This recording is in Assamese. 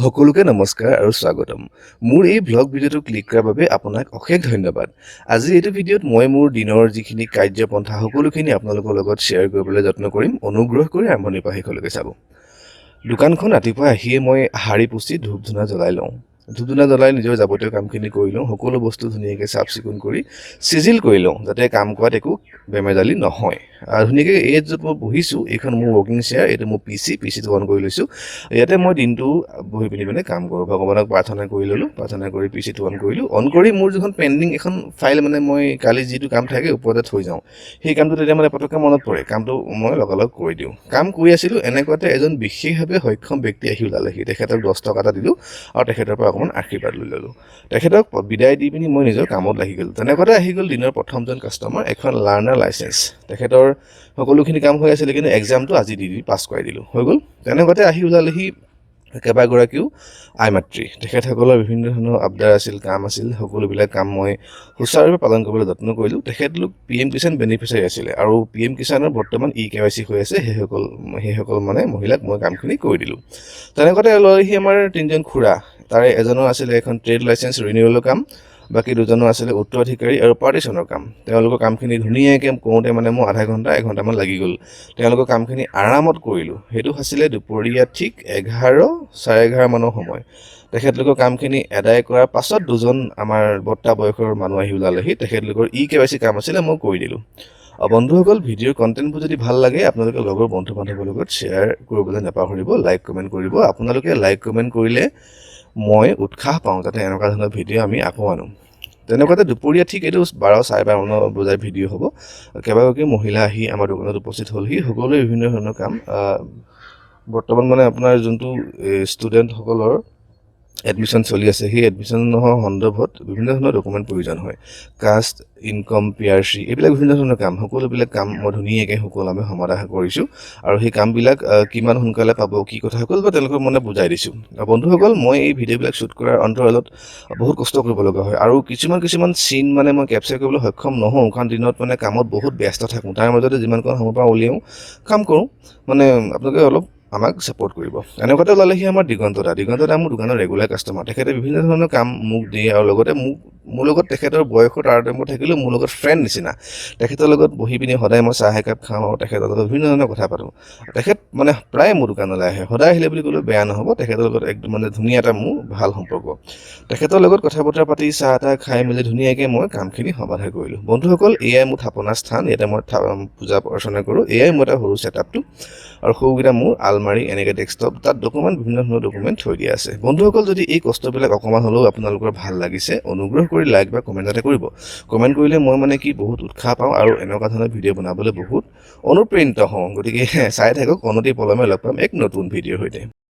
সকলোকে নমস্কাৰ আৰু স্বাগতম। মোৰ এই ব্লগ ভিডিঅ'টো ক্লিক কৰাৰ বাবে আপোনাক অশেষ ধন্যবাদ। আজি এইটো ভিডিঅ'ত মই মোৰ দিনৰ যিখিনি কাৰ্যপন্থা সকলোখিনি আপোনালোকৰ লগত শ্বেয়াৰ কৰিবলৈ যত্ন কৰিম। অনুগ্ৰহ কৰি আৰম্ভণিৰ পৰা শেষলৈকে চাব। দোকানখন ৰাতিপুৱা আহিয়ে মই হাৰি পুচি ধূপ ধূনা জ্বলাই লওঁ। ধূপ ধূনা জ্বলাই নিজৰ যাৱতীয় কামখিনি কৰি লওঁ। সকলো বস্তু ধুনীয়াকৈ চাফ চিকুণ কৰি চিজিল কৰি লওঁ, যাতে কাম কৰাত একো বেমেজালি নহয়। ধুনীয়াকৈ এই য'ত মই বহিছোঁ, এইখন মোৰ ৱৰ্কিং চেয়াৰ, এইটো মোৰ পিচিটো অন কৰি লৈছোঁ। ইয়াতে মই দিনটো বহি পিনি মানে কাম কৰোঁ। ভগৱানক প্ৰাৰ্থনা কৰি ল'লোঁ, প্ৰাৰ্থনা কৰি পিচিটো অন কৰিলোঁ। অন কৰি মোৰ যিখন পেণ্ডিং এখন ফাইল মানে মই কালি যিটো কাম থাকে ওপৰতে থৈ যাওঁ, সেই কামটো তেতিয়া মানে পটককৈ মনত পৰে, কামটো মই লগালগ কৰি দিওঁ। কাম কৰি আছিলোঁ, এনেকুৱাতে এজন বিশেষভাৱে সক্ষম ব্যক্তি আহি ওলালেহি। তেখেতক 10 টকা এটা দিলোঁ আৰু তেখেতৰ পৰা অকণমান আশীৰ্বাদ লৈ ল'লোঁ। তেখেতক বিদায় দি পিনি মই নিজৰ কামত লাগি গ'লোঁ। তেনেকুৱাতে আহি গ'ল দিনৰ প্ৰথমজন কাষ্টমাৰ, এখন লাৰ্ণাৰ লাইচেঞ্চ। তেখেতৰ সকলোখিনি কাম হৈ আছিলে, কিন্তু এক্সামটো আজি দি পাছ কৰাই দিলোঁ, হৈ গ'ল। তেনেকুৱাতে আহি ওলালেহি কেইবাগৰাকীও আই মাতৃ। তেখেতসকলৰ বিভিন্ন ধৰণৰ আবদাৰ আছিল, কাম আছিল। সকলোবিলাক কাম মই সুচাৰুৰূপে পালন কৰিবলৈ যত্ন কৰিলোঁ। তেখেতলোক PM কিষাণ বেনিফিচিয়াৰী আছিলে আৰু PM কিষাণৰ বৰ্তমান KYC হৈ আছে। সেইসকল মানে মহিলাক মই কামখিনি কৰি দিলোঁ। তেনেকুৱাতে লয়হি আমাৰ 3জন খুৰা। তাৰে এজনৰ আছিলে এখন ট্ৰেড লাইচেঞ্চ ৰিনিউৱেলৰ কাম, বাকী দুজনৰ আছিলে উত্তৰাধিকাৰী আৰু পাৰ্টিশ্যনৰ কাম। তেওঁলোকৰ কামখিনি ধুনীয়াকৈ কৰোঁতে মানে মোৰ আধা ঘণ্টা 1 ঘণ্টামান লাগি গ'ল। তেওঁলোকৰ কামখিনি আৰামত কৰিলোঁ। সেইটো আছিলে দুপৰীয়া ঠিক 11, 11:30 মানৰ সময়। তেখেতলোকৰ কামখিনি আদায় কৰাৰ পাছত দুজন আমাৰ বৰ্তা বয়সৰ মানুহ আহি ওলালেহি। তেখেতলোকৰ KYC কাম আছিলে, মই কৰি দিলোঁ। বন্ধুসকল, ভিডিঅ'ৰ কণ্টেণ্টবোৰ যদি ভাল লাগে আপোনালোকে লগৰ বন্ধু বান্ধৱৰ লগত শ্বেয়াৰ কৰিবলৈ নাপাহৰিব, লাইক কমেণ্ট কৰিব। আপোনালোকে লাইক কমেণ্ট কৰিলে মই উৎসাহ পাওঁ যাতে এনেকুৱা ধৰণৰ ভিডিঅ' আমি আকৌ আনো। তেনেকুৱাতে দুপৰীয়া ঠিক এইটো 12, 12:30 বজাৰ ভিডিঅ' হ'ব। কেইবাগৰাকী মহিলা আহি আমাৰ দোকানত উপস্থিত হ'লহি। সকলোৱে বিভিন্ন ধৰণৰ কাম। বৰ্তমান মানে আপোনাৰ যোনটো ষ্টুডেণ্টসকলৰ এডমিশ্যন চলি আছে, সেই এডমিশ্যনৰ সন্দৰ্ভত বিভিন্ন ধৰণৰ ডকুমেণ্ট প্ৰয়োজন হয়। কাষ্ট, ইনকম, PRC, এইবিলাক বিভিন্ন ধৰণৰ কাম। সকলোবিলাক কাম মই ধুনীয়াকৈ আমি সমাধান কৰিছোঁ আৰু সেই কামবিলাক কিমান সোনকালে পাব, কি কথা সকলো বা তেওঁলোকক মানে বুজাই দিছোঁ। বন্ধুসকল, মই এই ভিডিঅ'বিলাক শ্বুট কৰাৰ অন্তৰালত বহুত কষ্ট কৰিব লগা হয় আৰু কিছুমান চিন মানে মই কেপচাৰ কৰিবলৈ সক্ষম নহওঁ, কাৰণ দিনত মানে কামত বহুত ব্যস্ত থাকোঁ। তাৰ মাজতে যিমানকণ সময়ৰ পৰা উলিয়াওঁ কাম কৰোঁ। মানে আপোনালোকে অলপ আমাক ছাপোৰ্ট কৰিব। এনেকুৱাতে ওলালেহি আমাৰ দিগন্ত দা মোৰ দোকানৰ ৰেগুলাৰ কাষ্টমাৰ। তেখেতে বিভিন্ন ধৰণৰ কাম মোক দিয়ে আৰু লগতে মোৰ লগত তেখেতৰ বয়সৰ তাৰতম্য থাকিলেও মোৰ লগত ফ্ৰেণ্ড নিচিনা। তেখেতৰ লগত বহি পিনি সদায় মই চাহ একাপ খাওঁ আৰু তেখেতৰ লগত বিভিন্ন ধৰণৰ কথা পাতোঁ। তেখেত মানে প্ৰায় মোৰ দোকানলৈ আহে। সদায় আহিলে বুলি ক'লেও বেয়া নহ'ব। তেখেতৰ লগত একদম মানে ধুনীয়া এটা মোৰ ভাল সম্পৰ্ক। তেখেতৰ লগত কথা বতৰা পাতি চাহ তাহ খাই মেলি ধুনীয়াকৈ মই কামখিনি সমাধান কৰিলোঁ। বন্ধুসকল, এয়াই মোৰ থাপনা স্থান। ইয়াতে মই পূজা অৰ্চনা কৰোঁ। এয়াই মোৰ এটা সৰু ছেটআপটো আৰু সৰুকেইটা মোৰ আলমাৰি, এনেকৈ ডেস্কটপ, তাত ডকুমেণ্ট, বিভিন্ন ধৰণৰ ডকুমেণ্ট থৈ দিয়া আছে। বন্ধুসকল, যদি এই কষ্টবিলাক অকণমান হ'লেও আপোনালোকৰ ভাল লাগিছে, অনুগ্ৰহ কৰি লাইক বা কমেণ্ট এটা কৰিব। কমেণ্ট কৰিলে মই মানে বহুত উৎসাহ পাওঁ আৰু এনেকুৱা ধৰণৰ ভিডিঅ' বনাবলৈ বহুত অনুপ্ৰাণিত হওঁ। গতিকে চাই থাকক, অনতি পলমে লগ পাম এক নতুন ভিডিঅ'ৰ সৈতে।